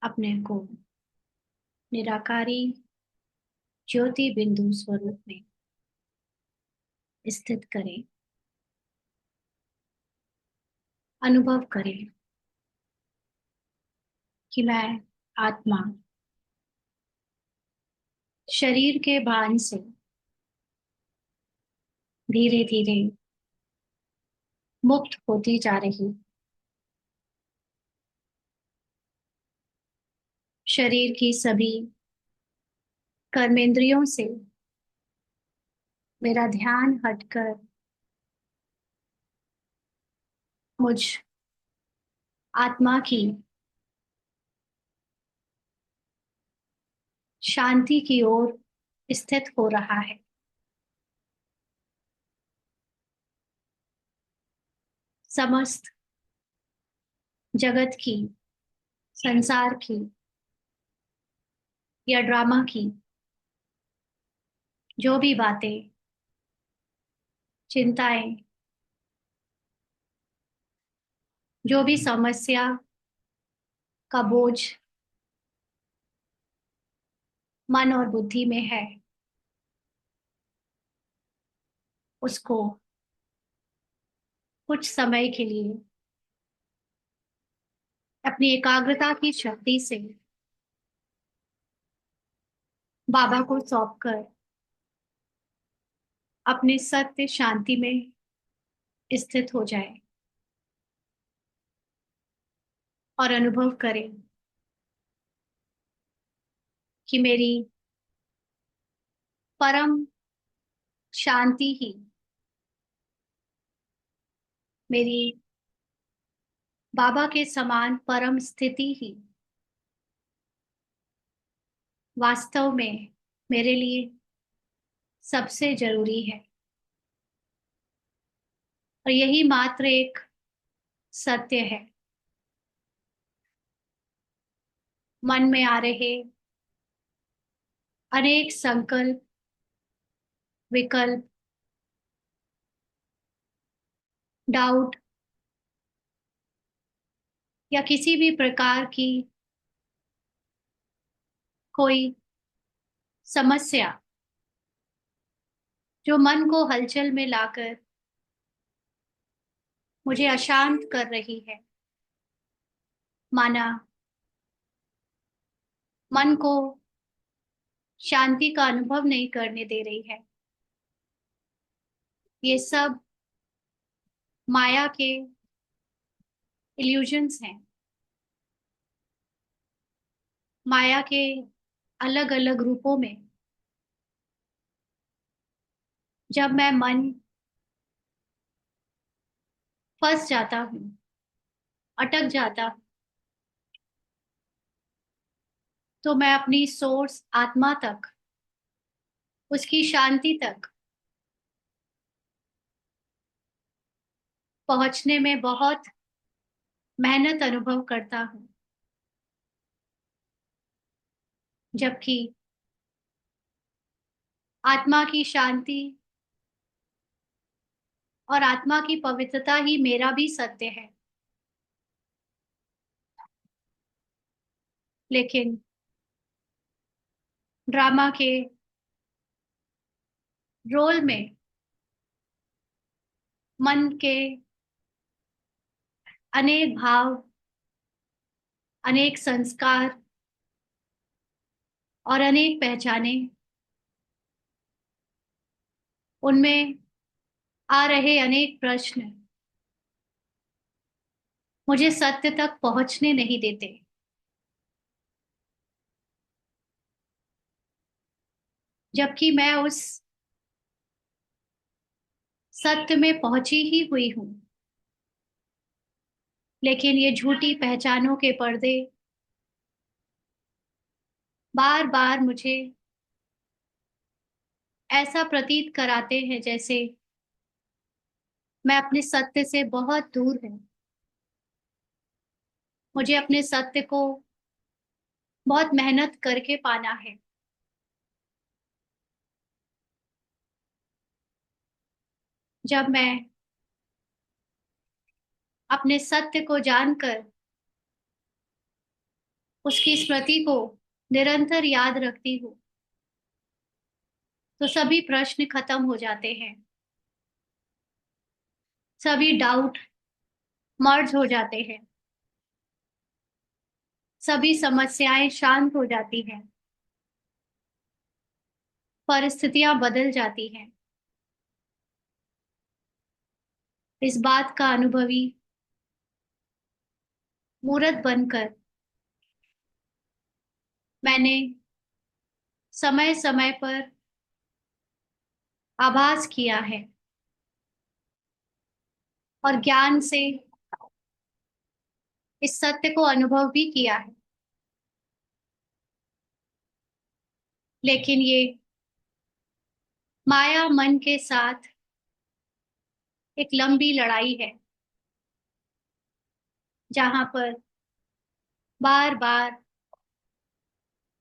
अपने को निराकारी ज्योति बिंदु स्वरूप में स्थित करें। अनुभव करें कि मैं आत्मा शरीर के भान से धीरे धीरे मुक्त होती जा रही। शरीर की सभी कर्मेंद्रियों से मेरा ध्यान हटकर मुझ आत्मा की शांति की ओर स्थित हो रहा है। समस्त जगत की, संसार की या ड्रामा की जो भी बातें, चिंताएं, जो भी समस्या का बोझ मन और बुद्धि में है, उसको कुछ समय के लिए अपनी एकाग्रता की शक्ति से बाबा को सौंपकर अपने सत्य शांति में स्थित हो जाए और अनुभव करें कि मेरी परम शांति ही मेरी बाबा के समान परम स्थिति ही वास्तव में मेरे लिए सबसे जरूरी है। और यही मात्र एक सत्य है। मन में आ रहे अनेक संकल्प, विकल्प, डाउट या किसी भी प्रकार की कोई समस्या जो मन को हलचल में लाकर मुझे अशांत कर रही है, माना मन को शांति का अनुभव नहीं करने दे रही है, ये सब माया के इल्यूजन्स हैं। माया के अलग अलग रूपों में जब मैं मन फंस जाता हूँ, अटक जाता हूँ, तो मैं अपनी सोर्स आत्मा तक, उसकी शांति तक पहुंचने में बहुत मेहनत अनुभव करता हूँ। जबकि आत्मा की शांति और आत्मा की पवित्रता ही मेरा भी सत्य है। लेकिन ड्रामा के रोल में मन के अनेक भाव, अनेक संस्कार और अनेक पहचाने, उनमें आ रहे अनेक प्रश्न मुझे सत्य तक पहुंचने नहीं देते। जबकि मैं उस सत्य में पहुंची ही हुई हूं, लेकिन ये झूठी पहचानों के पर्दे बार बार मुझे ऐसा प्रतीत कराते हैं जैसे मैं अपने सत्य से बहुत दूर हूं। मुझे अपने सत्य को बहुत मेहनत करके पाना है। जब मैं अपने सत्य को जानकर उसकी स्मृति को निरंतर याद रखती हूँ, तो सभी प्रश्न खत्म हो जाते हैं। सभी डाउट मर्ज हो जाते हैं। सभी समस्याएं शांत हो जाती हैं। परिस्थितियां बदल जाती हैं। इस बात का अनुभवी मूर्त बनकर मैंने समय समय पर आभास किया है और ज्ञान से इस सत्य को अनुभव भी किया है। लेकिन ये माया मन के साथ एक लंबी लड़ाई है, जहां पर बार बार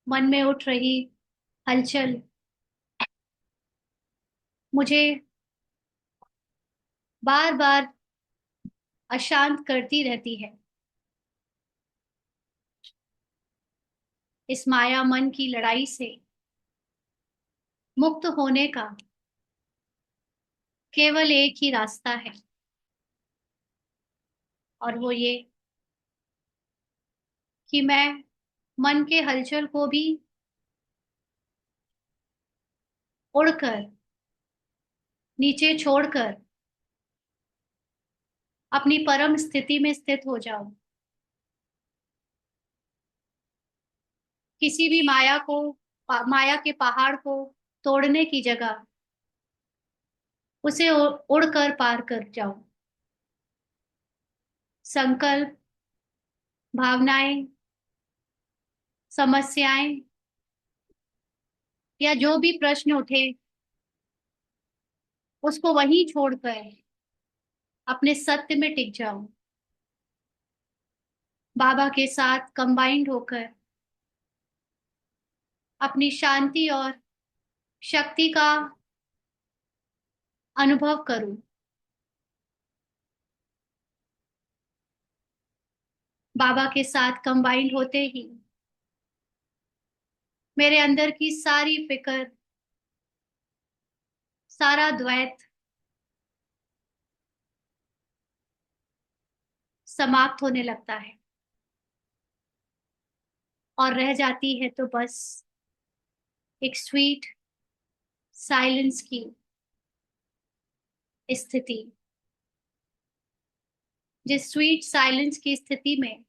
मन में उठ रही हलचल मुझे बार बार अशांत करती रहती है। इस माया मन की लड़ाई से मुक्त होने का केवल एक ही रास्ता है, और वो ये कि मैं मन के हलचल को भी उड़कर नीचे छोड़कर अपनी परम स्थिति में स्थित हो जाऊं। किसी भी माया के पहाड़ को तोड़ने की जगह उसे उड़कर पार कर जाऊं। संकल्प, भावनाएं, समस्याएं या जो भी प्रश्न उठे, उसको वहीं छोड़कर अपने सत्य में टिक जाऊं। बाबा के साथ कंबाइंड होकर अपनी शांति और शक्ति का अनुभव करूं। बाबा के साथ कंबाइंड होते ही मेरे अंदर की सारी फिक्र, सारा द्वैत समाप्त होने लगता है, और रह जाती है तो बस एक स्वीट साइलेंस की स्थिति। जिस स्वीट साइलेंस की स्थिति में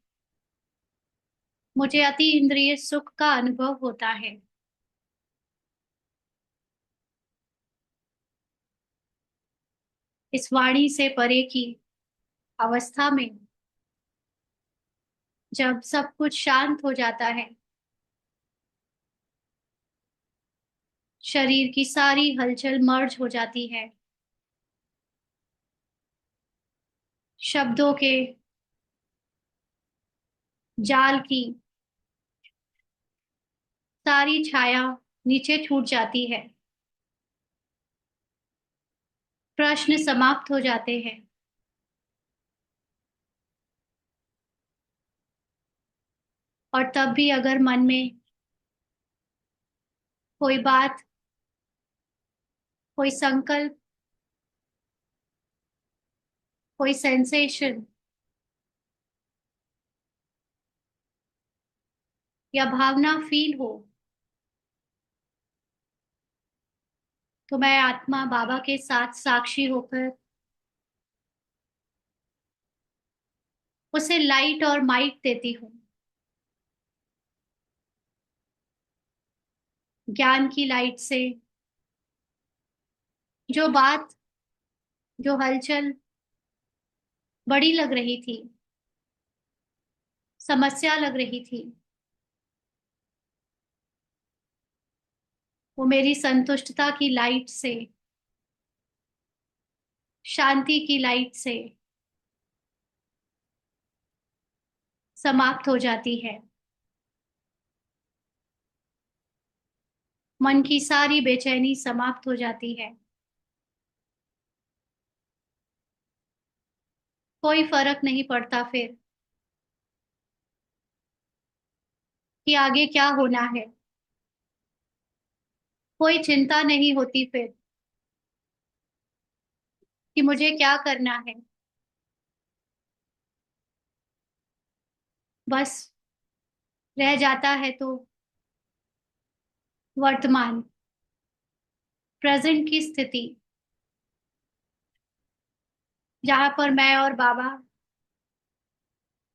मुझे अति इंद्रिय सुख का अनुभव होता है। इस वाणी से परे की अवस्था में जब सब कुछ शांत हो जाता है, शरीर की सारी हलचल मर्ज हो जाती है, शब्दों के जाल की सारी छाया नीचे छूट जाती है, प्रश्न समाप्त हो जाते हैं। और तब भी अगर मन में कोई बात, कोई संकल्प, कोई सेंसेशन या भावना फील हो, तो मैं आत्मा बाबा के साथ साक्षी होकर उसे लाइट और माइट देती हूँ। ज्ञान की लाइट से जो बात, जो हलचल बड़ी लग रही थी, समस्या लग रही थी, वो मेरी संतुष्टता की लाइट से, शांति की लाइट से समाप्त हो जाती है। मन की सारी बेचैनी समाप्त हो जाती है। कोई फर्क नहीं पड़ता फिर कि आगे क्या होना है। कोई चिंता नहीं होती फिर कि मुझे क्या करना है। बस रह जाता है तो वर्तमान, प्रेजेंट की स्थिति, जहां पर मैं और बाबा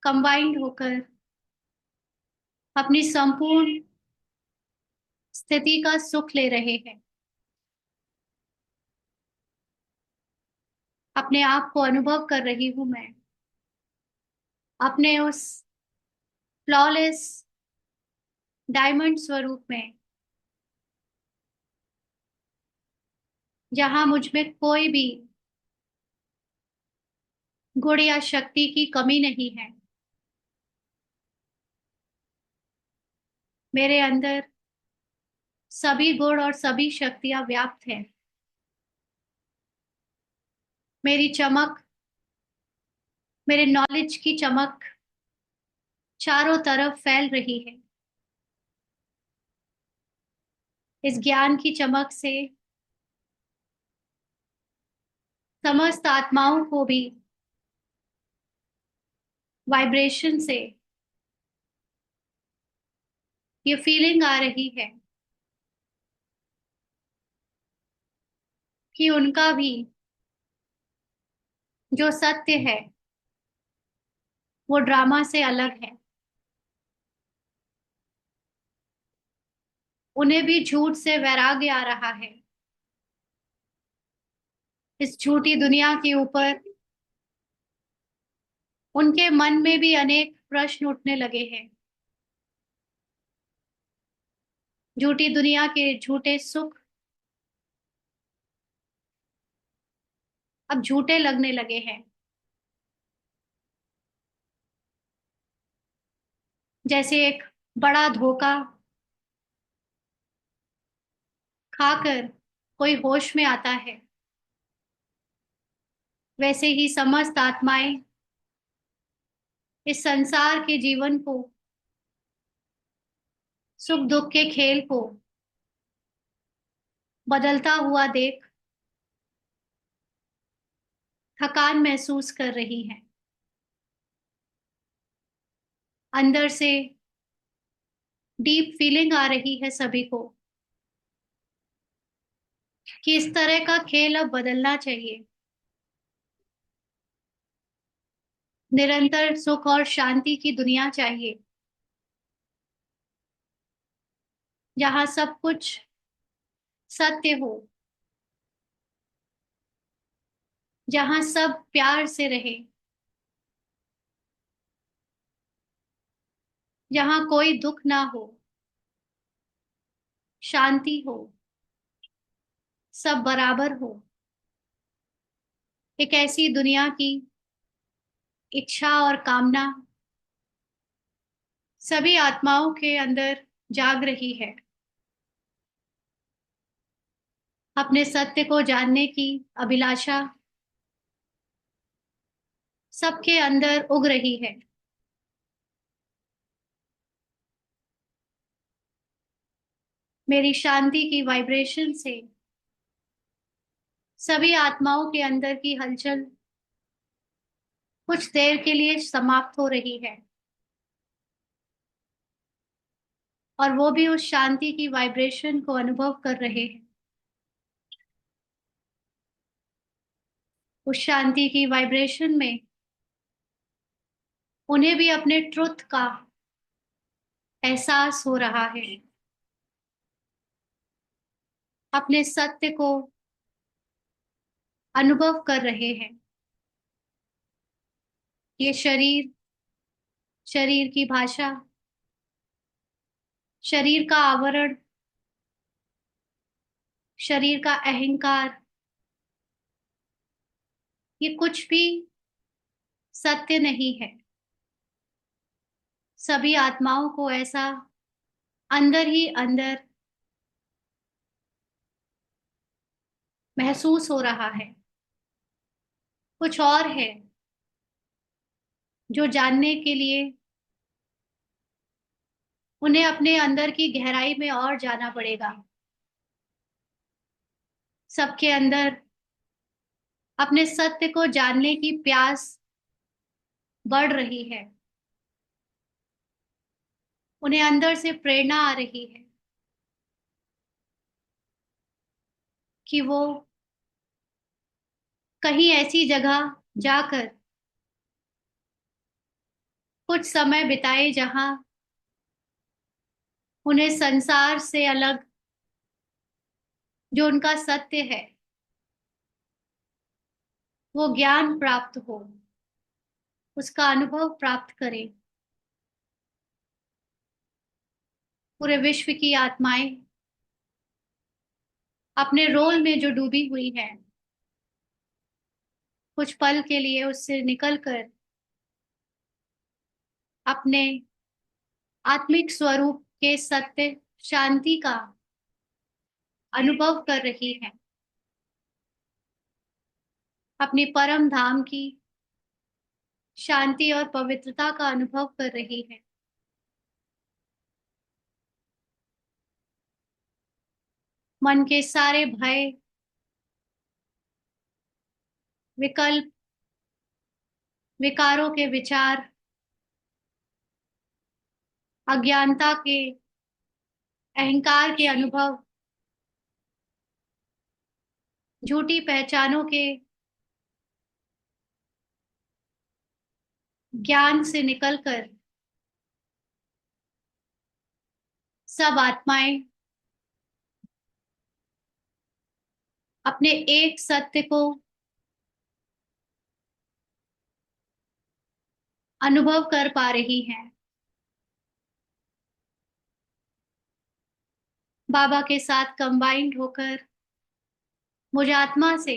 कंबाइंड होकर अपनी संपूर्ण स्थिति का सुख ले रहे हैं। अपने आप को अनुभव कर रही हूं मैं, अपने उस फ्लॉलेस डायमंड स्वरूप में, जहां मुझ में कोई भी गुण या शक्ति की कमी नहीं है। मेरे अंदर सभी गुण और सभी शक्तियां व्याप्त हैं। मेरी चमक, मेरे नॉलेज की चमक चारों तरफ फैल रही है। इस ज्ञान की चमक से समस्त आत्माओं को भी वाइब्रेशन से ये फीलिंग आ रही है कि उनका भी जो सत्य है वो ड्रामा से अलग है। उन्हें भी झूठ से वैराग्य आ रहा है। इस झूठी दुनिया के ऊपर उनके मन में भी अनेक प्रश्न उठने लगे हैं। झूठी दुनिया के झूठे सुख अब झूठे लगने लगे हैं। जैसे एक बड़ा धोखा खाकर कोई होश में आता है, वैसे ही समस्त आत्माएं इस संसार के जीवन को, सुख दुख के खेल को बदलता हुआ देख थकान महसूस कर रही हैं। अंदर से डीप फीलिंग आ रही है सभी को कि इस तरह का खेल अब बदलना चाहिए। निरंतर सुख और शांति की दुनिया चाहिए, जहां सब कुछ सत्य हो, जहां सब प्यार से रहे, जहां कोई दुख ना हो, शांति हो, सब बराबर हो। एक ऐसी दुनिया की इच्छा और कामना सभी आत्माओं के अंदर जाग रही है। अपने सत्य को जानने की अभिलाषा सबके अंदर उग रही है। मेरी शांति की वाइब्रेशन से सभी आत्माओं के अंदर की हलचल कुछ देर के लिए समाप्त हो रही है, और वो भी उस शांति की वाइब्रेशन को अनुभव कर रहे हैं। उस शांति की वाइब्रेशन में उन्हें भी अपने ट्रुथ का एहसास हो रहा है, अपने सत्य को अनुभव कर रहे हैं। ये शरीर, शरीर की भाषा, शरीर का आवरण, शरीर का अहंकार, ये कुछ भी सत्य नहीं है। सभी आत्माओं को ऐसा अंदर ही अंदर महसूस हो रहा है। कुछ और है जो जानने के लिए उन्हें अपने अंदर की गहराई में और जाना पड़ेगा। सबके अंदर अपने सत्य को जानने की प्यास बढ़ रही है। उन्हें अंदर से प्रेरणा आ रही है कि वो कहीं ऐसी जगह जाकर कुछ समय बिताए जहां उन्हें संसार से अलग जो उनका सत्य है वो ज्ञान प्राप्त हो, उसका अनुभव प्राप्त करें। पूरे विश्व की आत्माएं अपने रोल में जो डूबी हुई है, कुछ पल के लिए उससे निकलकर अपने आत्मिक स्वरूप के सत्य शांति का अनुभव कर रही है, अपनी परम धाम की शांति और पवित्रता का अनुभव कर रही है। मन के सारे भय, विकल्प, विकारों के विचार, अज्ञानता के, अहंकार के अनुभव, झूठी पहचानों के ज्ञान से निकलकर सब आत्माएं अपने एक सत्य को अनुभव कर पा रही हैं। बाबा के साथ कंबाइंड होकर मुझ आत्मा से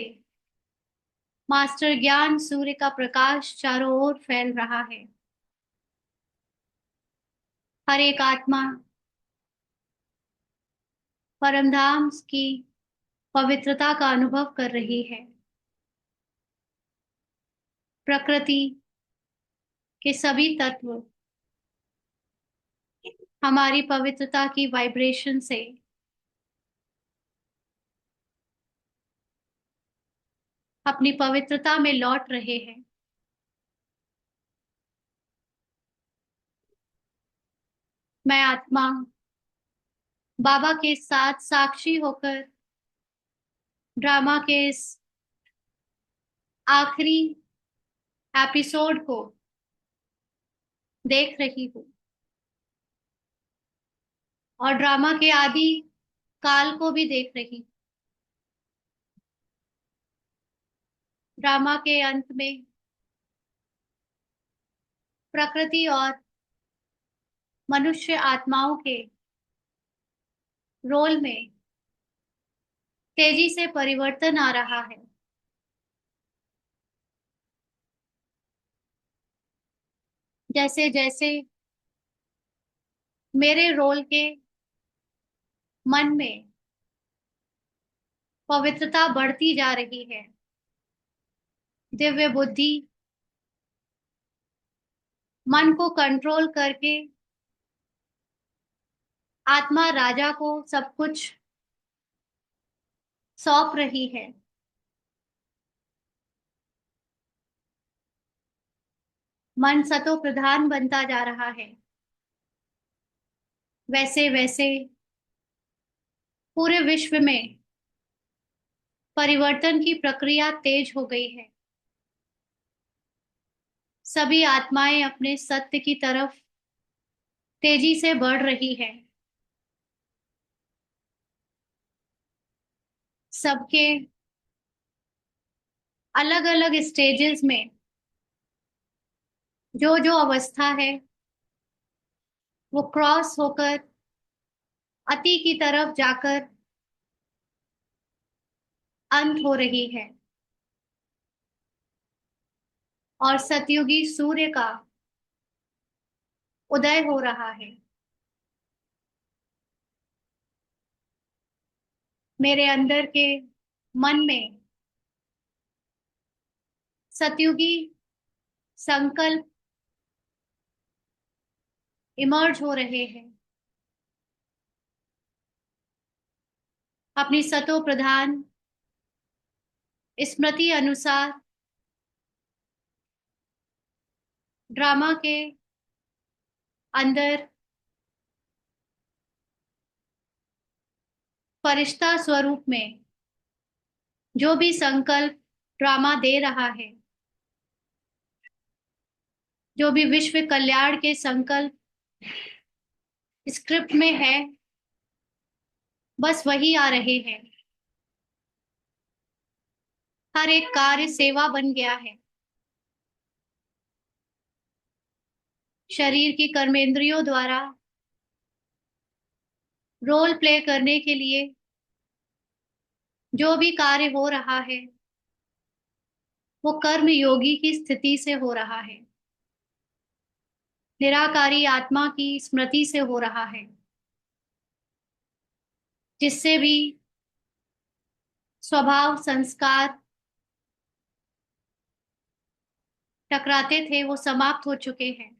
मास्टर ज्ञान सूर्य का प्रकाश चारों ओर फैल रहा है। हर एक आत्मा परमधाम की पवित्रता का अनुभव कर रही है। प्रकृति के सभी तत्व हमारी पवित्रता की वाइब्रेशन से अपनी पवित्रता में लौट रहे हैं। मैं आत्मा बाबा के साथ साक्षी होकर ड्रामा के इस आखिरी एपिसोड को देख रही हूँ और ड्रामा के आदि काल को भी देख रही हूँ। ड्रामा के अंत में प्रकृति और मनुष्य आत्माओं के रोल में तेजी से परिवर्तन आ रहा है। जैसे जैसे मेरे रोल के मन में पवित्रता बढ़ती जा रही है, दिव्य बुद्धि मन को कंट्रोल करके आत्मा राजा को सब कुछ सौंप रही है। मन सतो प्रधान बनता जा रहा है। वैसे वैसे पूरे विश्व में परिवर्तन की प्रक्रिया तेज हो गई है। सभी आत्माएं अपने सत्य की तरफ तेजी से बढ़ रही है। सबके अलग अलग स्टेजेस में जो जो अवस्था है वो क्रॉस होकर अति की तरफ जाकर अंत हो रही है और सतयुगी सूर्य का उदय हो रहा है। मेरे अंदर के मन में सतयुगी संकल्प इमर्ज हो रहे हैं। अपनी सतो प्रधान स्मृति अनुसार ड्रामा के अंदर फरिश्ता स्वरूप में जो भी संकल्प ड्रामा दे रहा है, जो भी विश्व कल्याण के संकल्प स्क्रिप्ट में है, बस वही आ रहे हैं। हर एक कार्य सेवा बन गया है। शरीर की कर्मेंद्रियों द्वारा रोल प्ले करने के लिए जो भी कार्य हो रहा है वो कर्म योगी की स्थिति से हो रहा है, निराकारी आत्मा की स्मृति से हो रहा है, जिससे भी स्वभाव संस्कार टकराते थे वो समाप्त हो चुके हैं।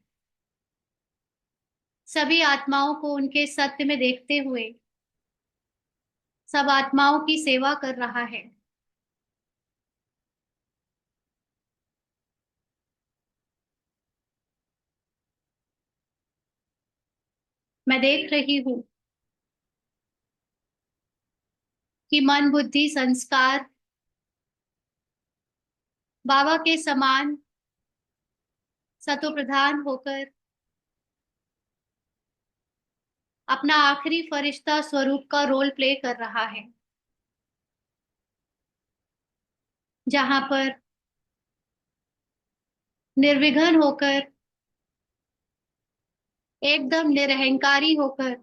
सभी आत्माओं को उनके सत्य में देखते हुए सब आत्माओं की सेवा कर रहा है। मैं देख रही हूँ कि मन बुद्धि संस्कार बाबा के समान सतो प्रधान होकर अपना आखिरी फरिश्ता स्वरूप का रोल प्ले कर रहा है, जहां पर निर्विघ्न होकर एकदम निरहंकारी होकर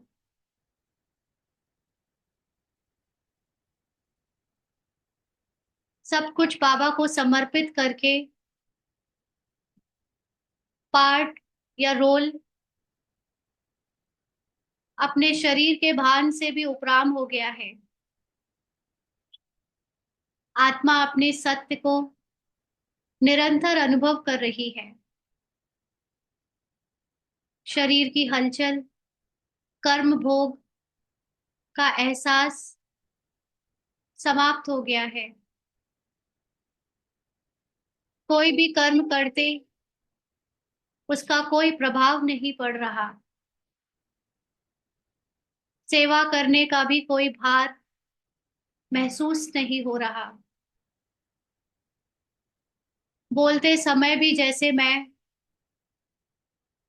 सब कुछ बाबा को समर्पित करके पार्ट या रोल अपने शरीर के भान से भी उपराम हो गया है। आत्मा अपने सत्य को निरंतर अनुभव कर रही है। शरीर की हलचल कर्म भोग का एहसास समाप्त हो गया है। कोई भी कर्म करते उसका कोई प्रभाव नहीं पड़ रहा। सेवा करने का भी कोई भार महसूस नहीं हो रहा। बोलते समय भी जैसे मैं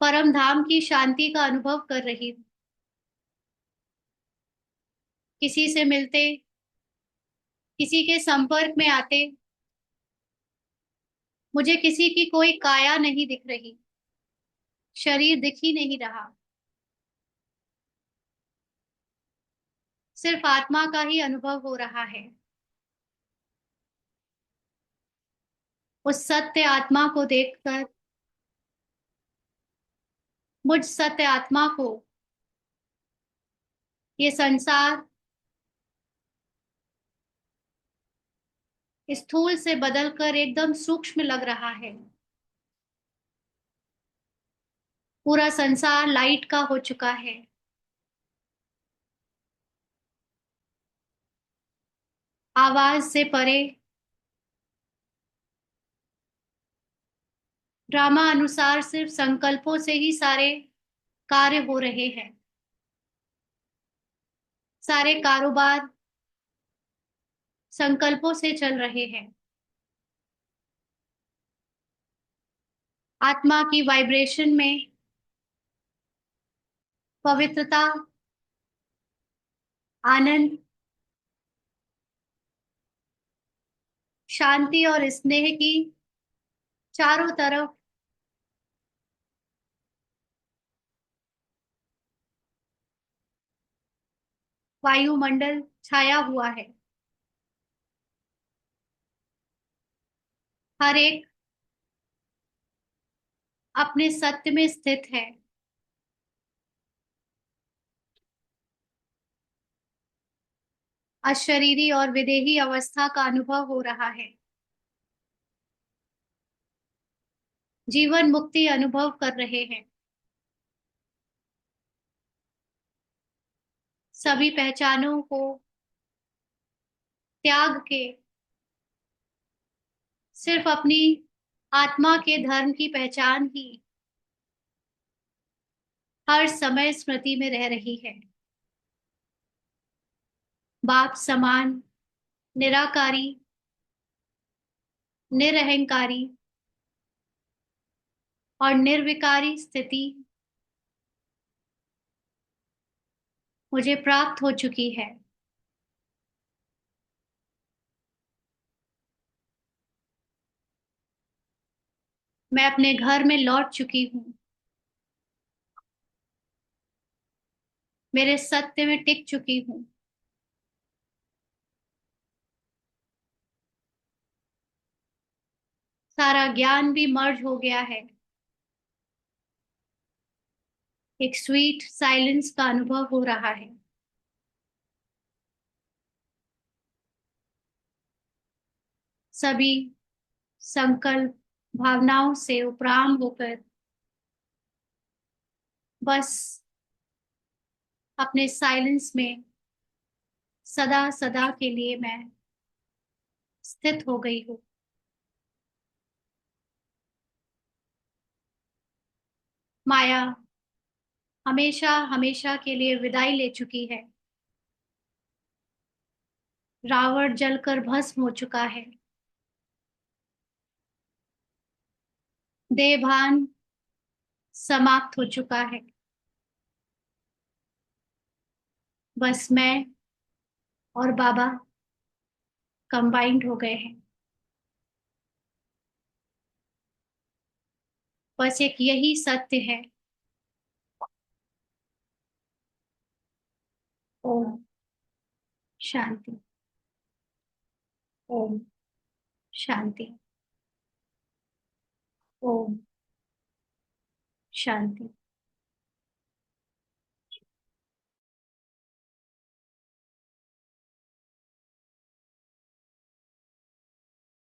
परम धाम की शांति का अनुभव कर रही हूँ। किसी से मिलते, किसी के संपर्क में आते मुझे किसी की कोई काया नहीं दिख रही, शरीर दिख ही नहीं रहा, सिर्फ आत्मा का ही अनुभव हो रहा है। उस सत्य आत्मा को देखकर मुझ सत्य आत्मा को ये संसार स्थूल से बदलकर एकदम सूक्ष्म लग रहा है। पूरा संसार लाइट का हो चुका है। आवाज से परे ड्रामा अनुसार सिर्फ संकल्पों से ही सारे कार्य हो रहे हैं। सारे कारोबार संकल्पों से चल रहे हैं। आत्मा की वाइब्रेशन में पवित्रता, आनंद, शांति और स्नेह की चारों तरफ वायुमंडल छाया हुआ है। हर एक अपने सत्य में स्थित है। अशरीरी और विदेही अवस्था का अनुभव हो रहा है। जीवन मुक्ति अनुभव कर रहे हैं। सभी पहचानों को त्याग के, सिर्फ अपनी आत्मा के धर्म की पहचान ही हर समय स्मृति में रह रही है। बाप समान, निराकारी, निरहंकारी और निर्विकारी स्थिति मुझे प्राप्त हो चुकी है। मैं अपने घर में लौट चुकी हूँ, मेरे सत्य में टिक चुकी हूँ। सारा ज्ञान भी मर्ज हो गया है। एक स्वीट साइलेंस का अनुभव हो रहा है। सभी संकल्प भावनाओं से उपराम होकर बस अपने साइलेंस में सदा सदा के लिए मैं स्थित हो गई हूँ। माया हमेशा हमेशा के लिए विदाई ले चुकी है। रावण जलकर भस्म हो चुका है। देहभान समाप्त हो चुका है। बस मैं और बाबा कंबाइंड हो गए हैं। बस एक यही सत्य है। ओम शांति। ओम शांति। ओम शांति।